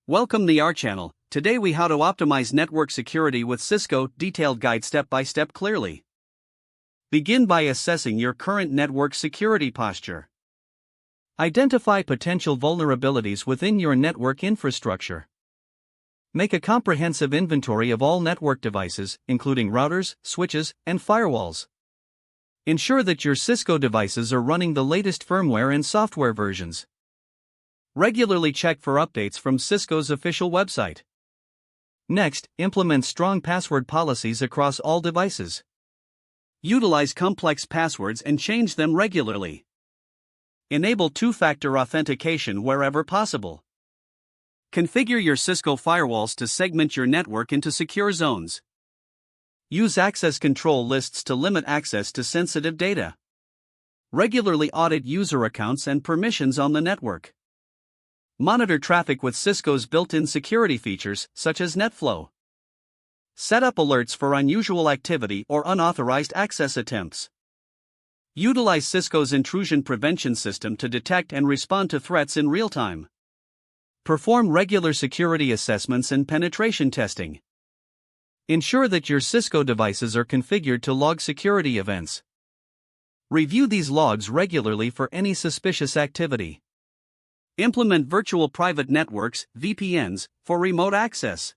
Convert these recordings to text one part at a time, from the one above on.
Welcome to our channel. Today we how to optimize network security with Cisco, detailed guide step by step clearly. Begin by assessing your current network security posture. Identify potential vulnerabilities within your network infrastructure. Make a comprehensive inventory of all network devices, including routers, switches, and firewalls. Ensure that your Cisco devices are running the latest firmware and software versions. Regularly check for updates from Cisco's official website. Next, implement strong password policies across all devices. Utilize complex passwords and change them regularly. Enable two-factor authentication wherever possible. Configure your Cisco firewalls to segment your network into secure zones. Use access control lists to limit access to sensitive data. Regularly audit user accounts and permissions on the network. Monitor traffic with Cisco's built-in security features, such as NetFlow. Set up alerts for unusual activity or unauthorized access attempts. Utilize Cisco's intrusion prevention system to detect and respond to threats in real time. Perform regular security assessments and penetration testing. Ensure that your Cisco devices are configured to log security events. Review these logs regularly for any suspicious activity. Implement virtual private networks, VPNs, for remote access.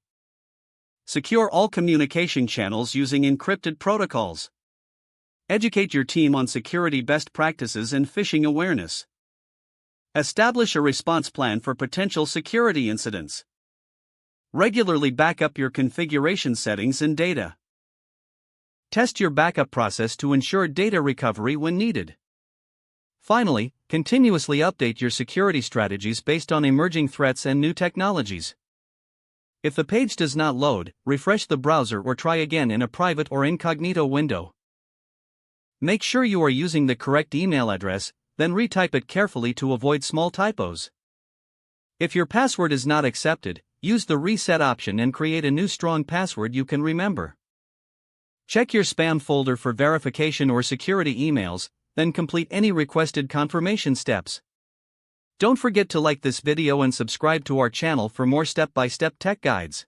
Secure all communication channels using encrypted protocols. Educate your team on security best practices and phishing awareness. Establish a response plan for potential security incidents. Regularly back up your configuration settings and data. Test your backup process to ensure data recovery when needed. Finally, continuously update your security strategies based on emerging threats and new technologies. If the page does not load, refresh the browser or try again in a private or incognito window. Make sure you are using the correct email address, then retype it carefully to avoid small typos. If your password is not accepted, use the reset option and create a new strong password you can remember. Check your spam folder for verification or security emails, then complete any requested confirmation steps. Don't forget to like this video and subscribe to our channel for more step-by-step tech guides.